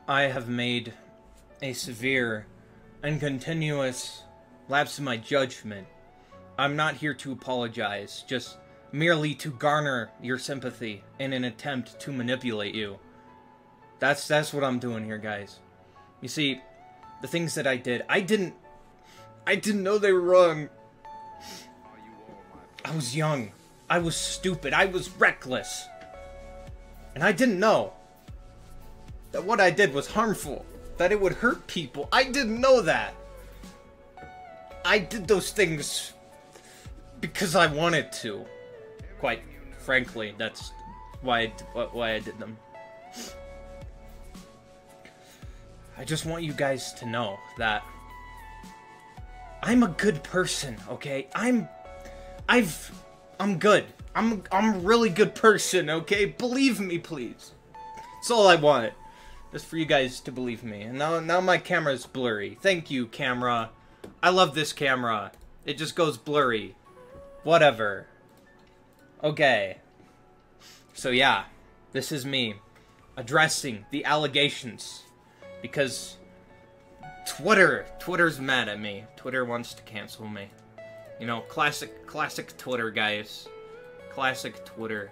I have made a severe and continuous lapse in my judgment. I'm not here to apologize, just merely to garner your sympathy in an attempt to manipulate you. That's what I'm doing here, guys. You see, the things that I did, I didn't know they were wrong. I was young. I was stupid. I was reckless. And I didn't know that what I did was harmful, that it would hurt people. I didn't know that. I did those things because I wanted to. Quite frankly, that's why I did them. I just want you guys to know that I'm a good person, okay? I'm good. I'm a really good person, okay? Believe me, please. That's all I want. Just for you guys to believe me. And now my camera's blurry. Thank you, camera. I love this camera. It just goes blurry. Whatever. Okay. So yeah, this is me addressing the allegations because Twitter's mad at me. Twitter wants to cancel me. You know, classic Twitter, guys. Classic Twitter.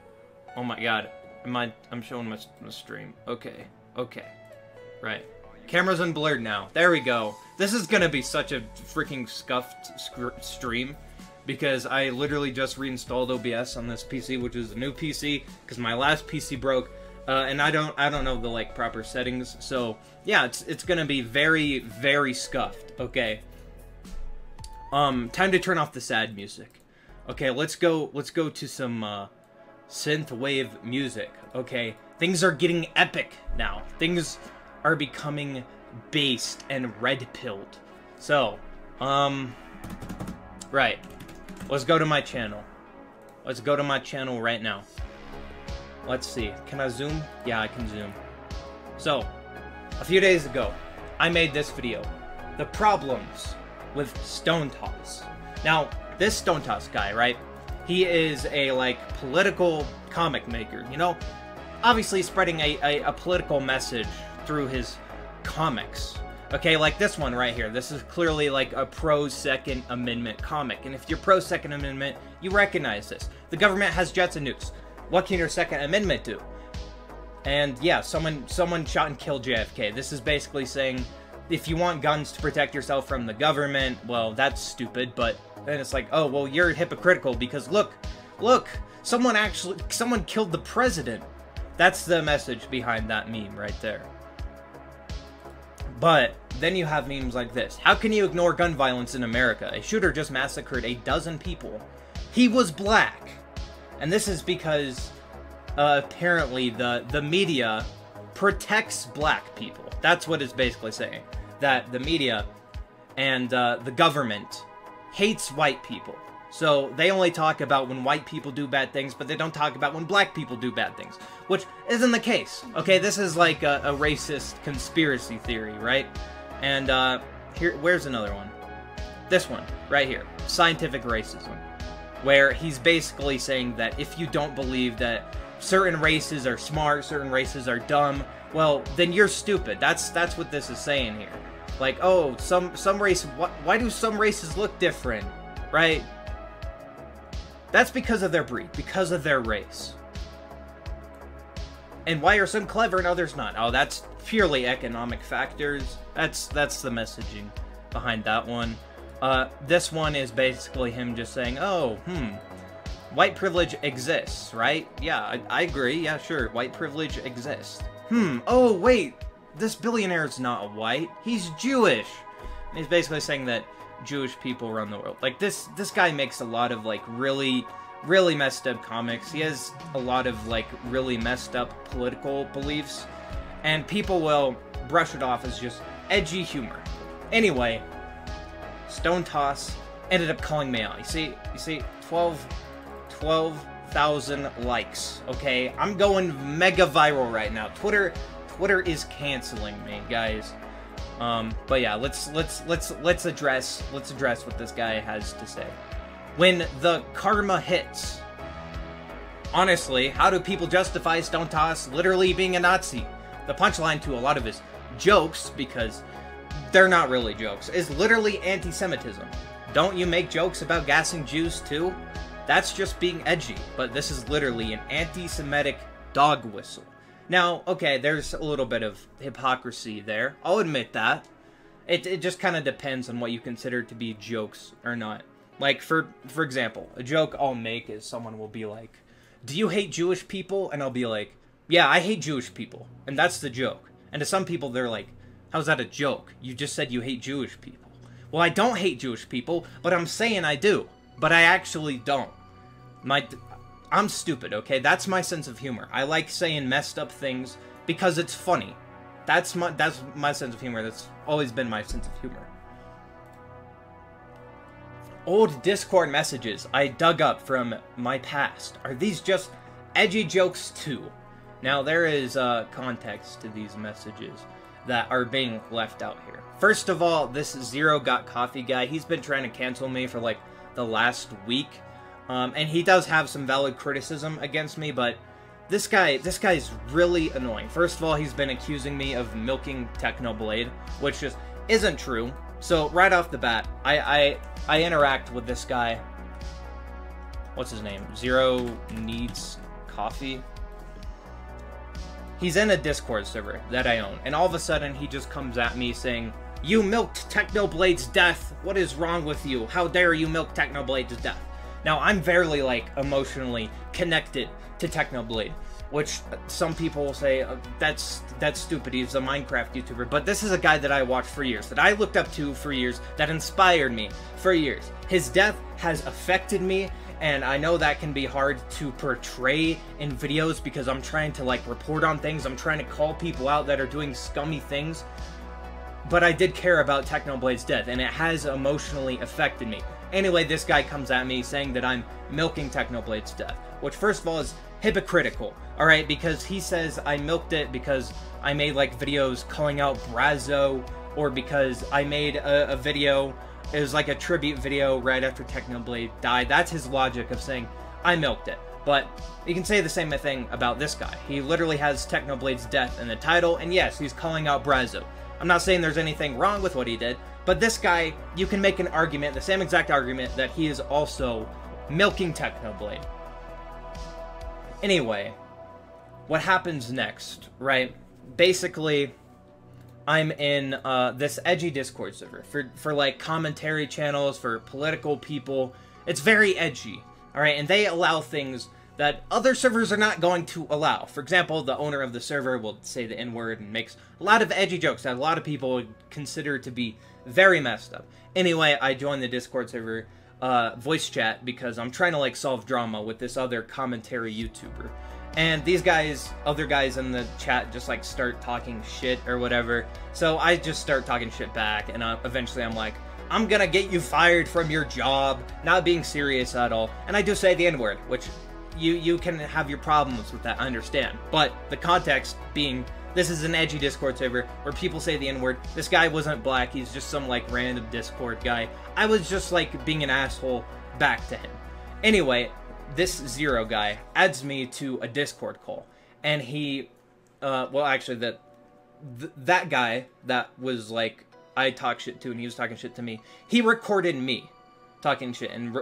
Oh my god. I'm showing my stream. Okay. Right. Camera's unblurred now. There we go. This is gonna be such a freaking scuffed stream because I literally just reinstalled OBS on this PC, which is a new PC because my last PC broke, and I don't know the like proper settings. So yeah, it's gonna be very scuffed. Okay. Time to turn off the sad music. Okay, let's go to some synthwave music. Okay, things are getting epic now. Things are becoming based and red-pilled. So, right. Let's go to my channel. Let's go to my channel right now. Let's see. Can I zoom? Yeah, I can zoom. So, a few days ago, I made this video. The problems with Stone Toss. Now, this Stone Toss guy, right? He is a, like, political comic maker, you know? Obviously spreading a political message through his comics. Okay, like this one right here. This is clearly like a pro-Second Amendment comic. And if you're pro-Second Amendment, you recognize this. The government has jets and nukes. What can your Second Amendment do? And yeah, someone shot and killed JFK. This is basically saying, if you want guns to protect yourself from the government, well, that's stupid, but then it's like, oh, well, you're hypocritical because look, someone killed the president. That's the message behind that meme right there. But then you have memes like this. How can you ignore gun violence in America? A shooter just massacred a dozen people. He was black. And this is because apparently the media protects black people. That's what it's basically saying. That the media and the government hates white people. So they only talk about when white people do bad things, but they don't talk about when black people do bad things. Which isn't the case. Okay, this is like a racist conspiracy theory, right? And where's another one? This one, right here. Scientific racism. Where he's basically saying that if you don't believe that certain races are smart, certain races are dumb, well, then you're stupid. That's what this is saying here. Like, oh, some race, why do some races look different, right? That's because of their breed, because of their race. And why are some clever and others not? Oh, that's purely economic factors. That's the messaging behind that one. This one is basically him just saying, oh, white privilege exists, right? Yeah, I agree. Yeah, sure, white privilege exists. Oh, wait, this billionaire is not white. He's Jewish. And he's basically saying that Jewish people run the world. Like, this guy makes a lot of, like, really messed up comics. He has a lot of, like, really messed up political beliefs. And people will brush it off as just edgy humor. Anyway, Stone Toss ended up calling me out. You see, 12,000 likes, okay? I'm going mega viral right now. Twitter is canceling me, guys. But yeah, let's address what this guy has to say. When the karma hits, honestly, how do people justify Stone Toss literally being a Nazi? The punchline to a lot of his jokes, because they're not really jokes, is literally anti-Semitism. Don't you make jokes about gassing Jews too? That's just being edgy, but this is literally an anti-Semitic dog whistle. Now, okay, there's a little bit of hypocrisy there. I'll admit that. It just kind of depends on what you consider to be jokes or not. Like, for example, a joke I'll make is someone will be like, do you hate Jewish people? And I'll be like, yeah, I hate Jewish people. And that's the joke. And to some people, they're like, how's that a joke? You just said you hate Jewish people. Well, I don't hate Jewish people, but I'm saying I do. But I actually don't. I'm stupid, okay? That's my sense of humor. I like saying messed up things because it's funny. That's my sense of humor. That's always been my sense of humor. Old Discord messages I dug up from my past. Are these just edgy jokes too? Now, there is context to these messages that are being left out here. First of all, this Zero Got Coffee guy, he's been trying to cancel me for like the last week. And he does have some valid criticism against me, but this guy's really annoying. First of all, he's been accusing me of milking Technoblade, which just isn't true. So right off the bat, I interact with this guy. What's his name? Zero Needs Coffee. He's in a Discord server that I own, and all of a sudden he just comes at me saying, "You milked Technoblade's death. What is wrong with you? How dare you milk Technoblade's death?" Now, I'm very, like, emotionally connected to Technoblade, which some people will say, that's stupid, he's a Minecraft YouTuber, but this is a guy that I watched for years, that I looked up to for years, that inspired me for years. His death has affected me, and I know that can be hard to portray in videos because I'm trying to, like, report on things, I'm trying to call people out that are doing scummy things, but I did care about Technoblade's death, and it has emotionally affected me. Anyway, this guy comes at me saying that I'm milking Technoblade's death, which first of all is hypocritical, alright, because he says I milked it because I made, like, videos calling out Brazo, or because I made a video, it was like a tribute video right after Technoblade died. That's his logic of saying I milked it. But you can say the same thing about this guy. He literally has Technoblade's death in the title, and yes, he's calling out Brazo. I'm not saying there's anything wrong with what he did, but this guy, you can make an argument, the same exact argument, that he is also milking Technoblade. Anyway, what happens next, right? Basically, I'm in this edgy Discord server for like commentary channels, for political people. It's very edgy, alright? And they allow things that other servers are not going to allow. For example, the owner of the server will say the N-word and makes a lot of edgy jokes that a lot of people would consider to be very messed up. Anyway, I joined the Discord server voice chat because I'm trying to, like, solve drama with this other commentary YouTuber. And these guys, other guys in the chat just, like, start talking shit or whatever. So I just start talking shit back, and eventually I'm like, I'm gonna get you fired from your job, not being serious at all. And I do say the N-word, which you can have your problems with that, I understand. But the context being, this is an edgy Discord server where people say the N-word. This guy wasn't black, he's just some, like, random Discord guy. I was just, like, being an asshole back to him. Anyway, this Zero guy adds me to a Discord call. And he, well, actually, that guy that was, like, I talk shit to and he was talking shit to me, he recorded me talking shit and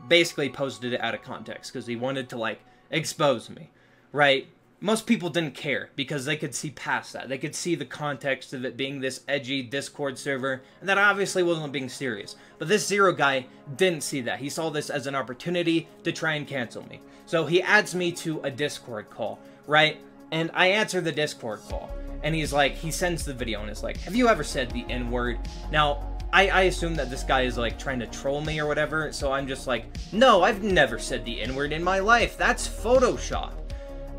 basically posted it out of context because he wanted to, like, expose me, right? Most people didn't care because they could see past that. They could see the context of it being this edgy Discord server, and that obviously wasn't being serious. But this Zero guy didn't see that. He saw this as an opportunity to try and cancel me. So he adds me to a Discord call, right? And I answer the Discord call, and he's like, he sends the video and it's like, have you ever said the N-word? Now, I assume that this guy is, like, trying to troll me or whatever, so I'm just like, no, I've never said the N-word in my life. That's Photoshop.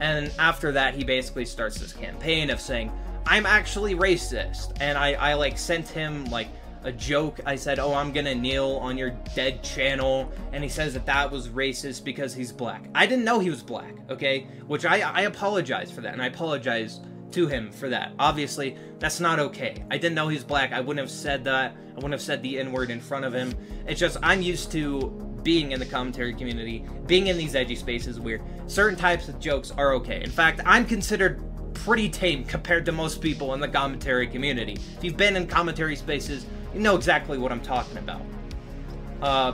And after that, he basically starts this campaign of saying, I'm actually racist. And I like, sent him, like, a joke. I said, oh, I'm gonna kneel on your dead channel. And he says that that was racist because he's black. I didn't know he was black, okay? Which I apologize for that, and I apologize to him for that. Obviously, that's not okay. I didn't know he's black. I wouldn't have said that. I wouldn't have said the N-word in front of him. It's just, I'm used to being in the commentary community, being in these edgy spaces where certain types of jokes are okay. In fact, I'm considered pretty tame compared to most people in the commentary community. If you've been in commentary spaces, you know exactly what I'm talking about.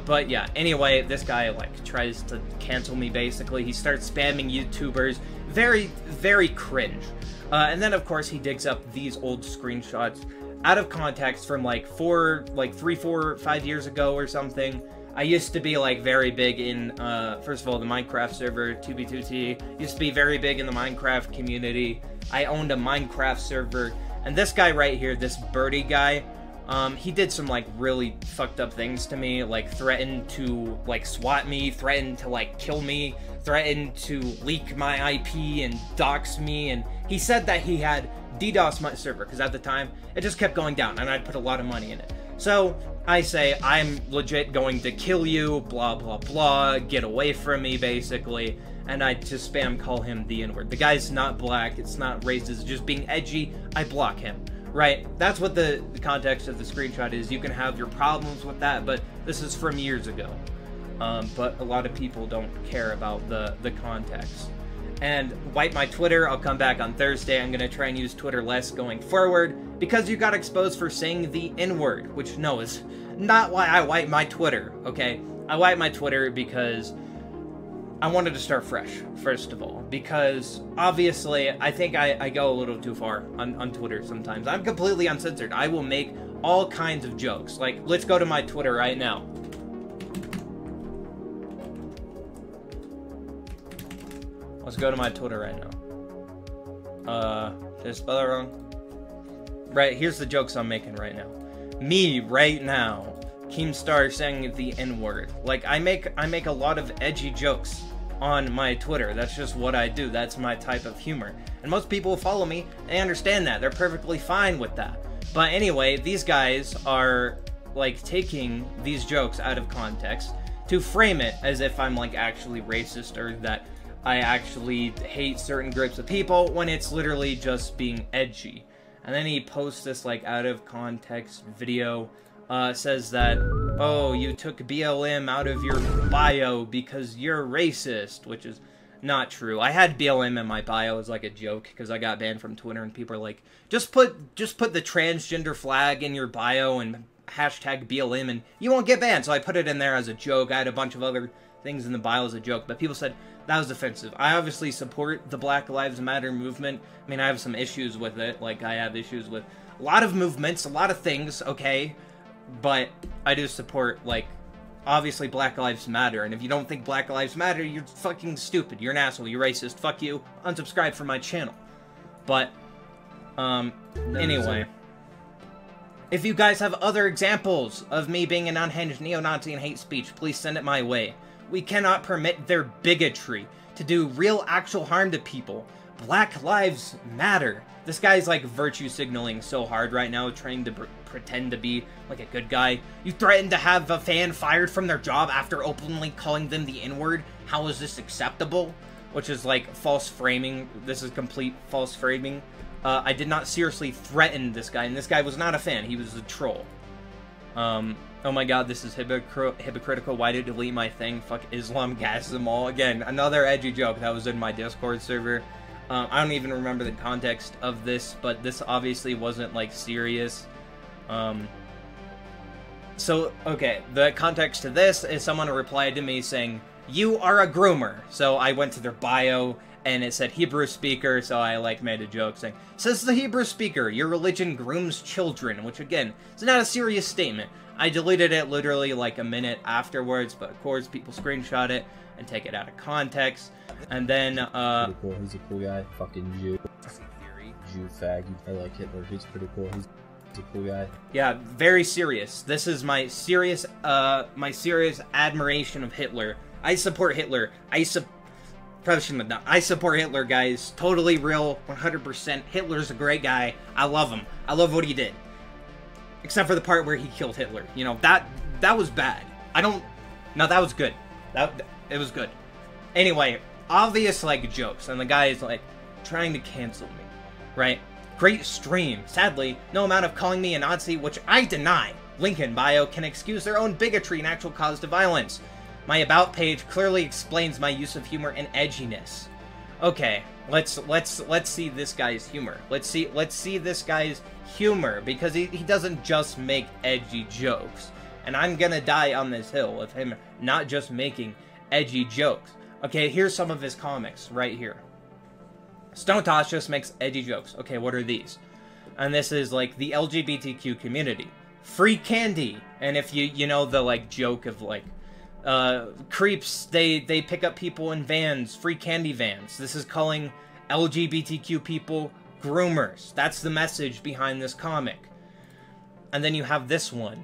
But yeah, anyway, this guy, like, tries to cancel me, basically. He starts spamming YouTubers. Very, very cringe. And then, of course, he digs up these old screenshots out of context from, like, 3, 4, 5 years ago or something. I used to be, like, very big in, first of all, the Minecraft server, 2b2t. Used to be very big in the Minecraft community. I owned a Minecraft server. And this guy right here, this birdie guy, he did some, like, really fucked up things to me, like, threatened to, like, swat me, threatened to, like, kill me, threatened to leak my IP and dox me, and he said that he had DDoS my server, because at the time, it just kept going down, and I'd put a lot of money in it. So, I say, I'm legit going to kill you, blah, blah, blah, get away from me, basically, and I just spam call him the N-word. The guy's not black, it's not racist, it's just being edgy, I block him. Right, that's what the context of the screenshot is. You can have your problems with that, but this is from years ago. But a lot of people don't care about the context. And wipe my Twitter, I'll come back on Thursday. I'm going to try and use Twitter less going forward, because you got exposed for saying the N-word, which, no, is not why I wipe my Twitter, okay? I wipe my Twitter because I wanted to start fresh, first of all, because obviously I think I go a little too far on Twitter sometimes. I'm completely uncensored. I will make all kinds of jokes. Like, let's go to my Twitter right now. Let's go to my Twitter right now. Did I spell that wrong? Right, here's the jokes I'm making right now. Me, right now. Keemstar saying the N-word. Like, I make a lot of edgy jokes on my Twitter. That's just what I do. That's my type of humor. And most people who follow me, they understand that. They're perfectly fine with that. But anyway, these guys are, like, taking these jokes out of context to frame it as if I'm, like, actually racist, or that I actually hate certain groups of people, when it's literally just being edgy. And then he posts this, like, out of context video. Says that, oh, you took BLM out of your bio because you're racist, which is not true. I had BLM in my bio as, like, a joke, because I got banned from Twitter, and people are like, just put the transgender flag in your bio and hashtag BLM and you won't get banned. So I put it in there as a joke. I had a bunch of other things in the bio as a joke, but people said that was offensive. I obviously support the Black Lives Matter movement. I mean, I have some issues with it. Like, I have issues with a lot of movements, a lot of things, okay? But I do support, like, obviously Black Lives Matter, and if you don't think Black Lives Matter, you're fucking stupid, you're an asshole, you're racist, fuck you, unsubscribe from my channel. But, anyway. If you guys have other examples of me being an unhinged neo-Nazi and hate speech, please send it my way. We cannot permit their bigotry to do real, actual harm to people. Black Lives Matter. This guy's, like, virtue signaling so hard right now, trying to pretend to be, like, a good guy. You threatened to have a fan fired from their job after openly calling them the N-word. How is this acceptable? Which is, like, false framing. This is complete false framing. I did not seriously threaten this guy, and this guy was not a fan. He was a troll. Oh my god, this is hypocritical. Why did you delete my thing? Fuck Islam, gas them all. Again, another edgy joke that was in my Discord server. I don't even remember the context of this, but this obviously wasn't, like, serious. So, okay, the context to this is someone replied to me saying, "You are a groomer." So I went to their bio, and it said Hebrew speaker, so I, like, made a joke saying, "Says the Hebrew speaker, your religion grooms children," which, again, is not a serious statement. I deleted it literally, like, a minute afterwards, but of course people screenshot it and take it out of context. And then, pretty cool. He's a cool guy. Fucking Jew. Jew fag. I like Hitler. He's pretty cool. He's a cool guy. Yeah, very serious. This is my serious admiration of Hitler. I support Hitler. Probably shouldn't have done. I support Hitler, guys. Totally real, 100%. Hitler's a great guy. I love him. I love what he did. Except for the part where he killed Hitler. You know, that was bad. No, that was good. It was good. Anyway, obvious, like, jokes, and the guy is, like, trying to cancel me, right? Great stream. Sadly, no amount of calling me a Nazi, which I deny, link in bio, can excuse their own bigotry and actual cause to violence. My About page clearly explains my use of humor and edginess. Okay, let's see this guy's humor. Let's see this guy's humor, because he doesn't just make edgy jokes. And I'm gonna die on this hill of him not just making edgy jokes. Okay, here's some of his comics right here. Stone Toss just makes edgy jokes. Okay, what are these? And this is like the LGBTQ community. Free candy. And if you know the like joke of like creeps, they pick up people in vans, free candy vans. This is calling LGBTQ people groomers. That's the message behind this comic. And then you have this one.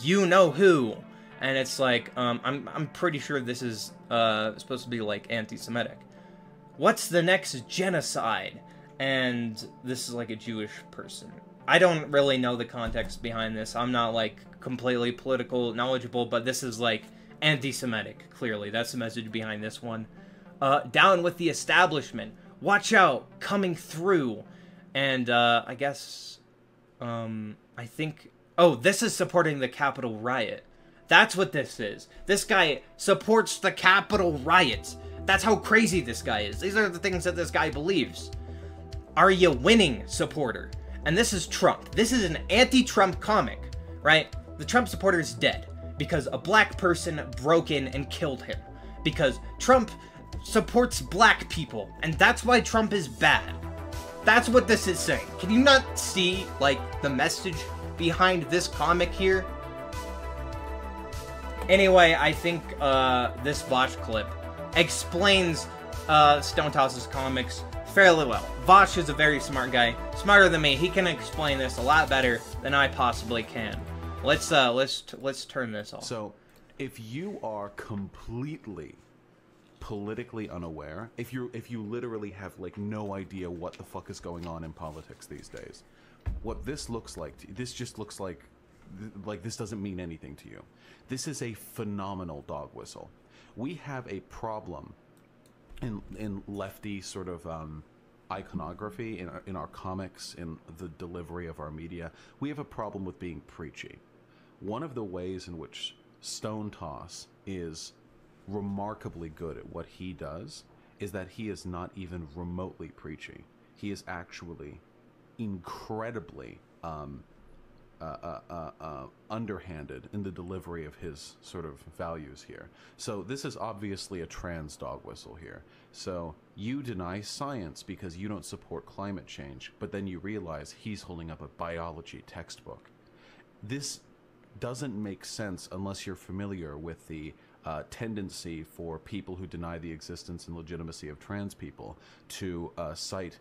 You know who. And it's like, I'm pretty sure this is supposed to be like anti-Semitic. What's the next genocide? And this is like a Jewish person. I don't really know the context behind this. I'm not like completely political knowledgeable, but this is like anti-Semitic, clearly. That's the message behind this one. Down with the establishment. Watch out, coming through. And I guess, I think, oh, this is supporting the Capitol riot. That's what this is. This guy supports the Capitol riot. That's how crazy this guy is. These are the things that this guy believes. Are you winning, supporter? And this is Trump. This is an anti-Trump comic, right? The Trump supporter is dead because a black person broke in and killed him. Because Trump supports black people, and that's why Trump is bad. That's what this is saying. Can you not see, like, the message behind this comic here? Anyway, I think this Vosh clip explains Stone Toss's comics fairly well. Vosh is a very smart guy, smarter than me. He can explain this a lot better than I possibly can. Let's turn this off. So, if you are completely politically unaware, if you literally have like no idea what the fuck is going on in politics these days, what this looks like, this just looks like this doesn't mean anything to you. This is a phenomenal dog whistle. We have a problem in lefty sort of iconography, in our comics, in the delivery of our media. We have a problem with being preachy. One of the ways in which Stone Toss is remarkably good at what he does is that he is not even remotely preachy. He is actually incredibly underhanded in the delivery of his sort of values here. So this is obviously a trans dog whistle here. So you deny science because you don't support climate change, but then you realize he's holding up a biology textbook. This doesn't make sense unless you're familiar with the tendency for people who deny the existence and legitimacy of trans people to cite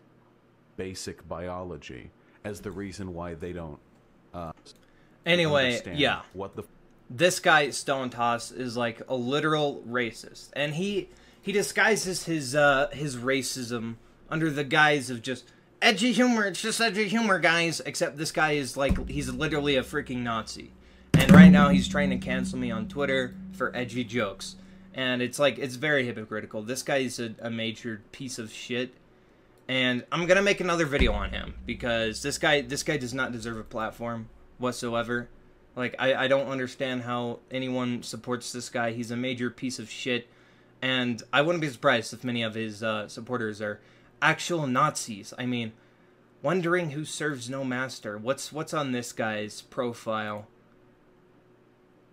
basic biology as the reason why they don't anyway, yeah. What the this guy Stone Toss is like a literal racist, and he disguises his racism under the guise of just edgy humor. It's just edgy humor, guys. Except this guy is like, he's literally a freaking Nazi, and right now he's trying to cancel me on Twitter for edgy jokes, and it's like, it's very hypocritical. This guy is a major piece of shit. And I'm gonna make another video on him because this guy does not deserve a platform whatsoever. Like, I don't understand how anyone supports this guy. He's a major piece of shit, and I wouldn't be surprised if many of his supporters are actual Nazis. I mean, wondering who serves no master. What's on this guy's profile?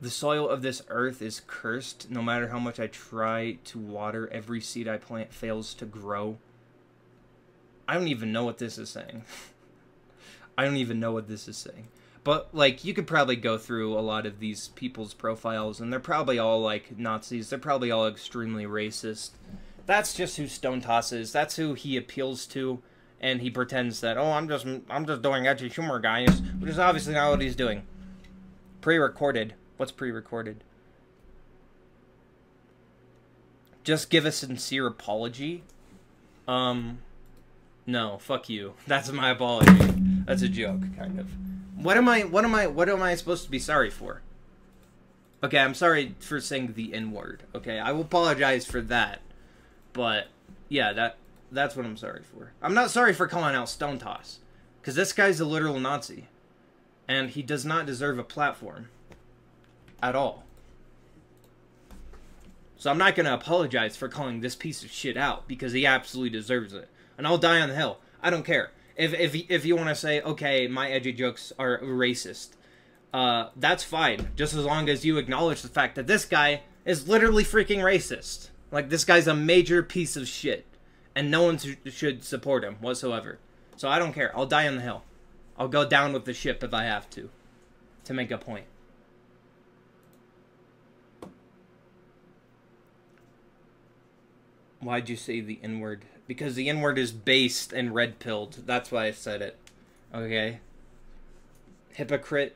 The soil of this earth is cursed. No matter how much I try to water, every seed I plant fails to grow. I don't even know what this is saying. I don't even know what this is saying. But, like, you could probably go through a lot of these people's profiles, and they're probably all, like, Nazis. They're probably all extremely racist. That's just who Stone Toss is. That's who he appeals to, and he pretends that, oh, I'm just doing edgy humor, guys, which is obviously not what he's doing. Pre-recorded. What's pre-recorded? Just give a sincere apology? No, fuck you. That's my apology. That's a joke, kind of. What am I supposed to be sorry for? Okay, I'm sorry for saying the N-word. Okay, I will apologize for that. But yeah, that's what I'm sorry for. I'm not sorry for calling out Stone Toss, because this guy's a literal Nazi, and he does not deserve a platform at all. So I'm not gonna apologize for calling this piece of shit out, because he absolutely deserves it. And I'll die on the hill. I don't care. If you want to say, okay, my edgy jokes are racist, that's fine. Just as long as you acknowledge the fact that this guy is literally freaking racist. Like, this guy's a major piece of shit. And no one should support him whatsoever. So I don't care. I'll die on the hill. I'll go down with the ship if I have to make a point. Why'd you say the N-word? Because the N-word is based and red-pilled. That's why I said it. Okay? Hypocrite.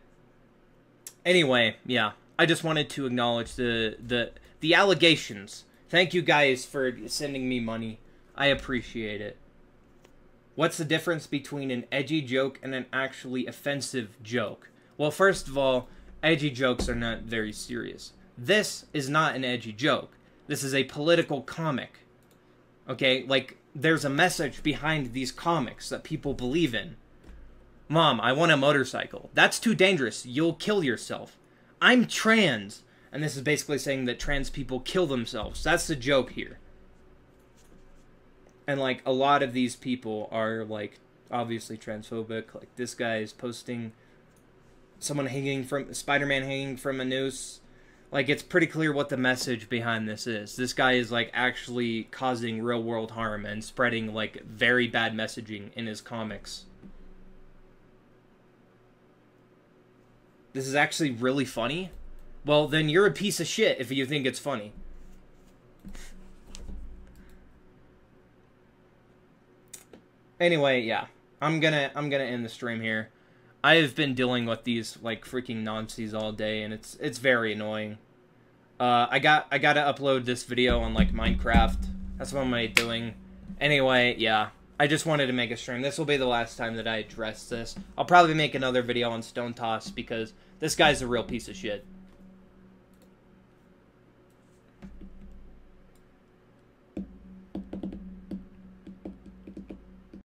Anyway, yeah. I just wanted to acknowledge the allegations. Thank you guys for sending me money. I appreciate it. What's the difference between an edgy joke and an actually offensive joke? Well, first of all, edgy jokes are not very serious. This is not an edgy joke. This is a political comic. Okay, like, there's a message behind these comics that people believe in. Mom, I want a motorcycle. That's too dangerous. You'll kill yourself. I'm trans. And this is basically saying that trans people kill themselves. That's the joke here. And, like, a lot of these people are, like, obviously transphobic. Like, this guy is posting someone Spider-Man hanging from a noose. Like, it's pretty clear what the message behind this is. This guy is, like, actually causing real-world harm and spreading, like, very bad messaging in his comics. This is actually really funny? Well, then you're a piece of shit if you think it's funny. Anyway, yeah. I'm gonna end the stream here. I have been dealing with these, like, freaking Nazis all day, and it's very annoying. I gotta upload this video on, like, Minecraft. That's what I'm doing. Anyway, yeah. I just wanted to make a stream. This will be the last time that I address this. I'll probably make another video on Stone Toss, because this guy's a real piece of shit.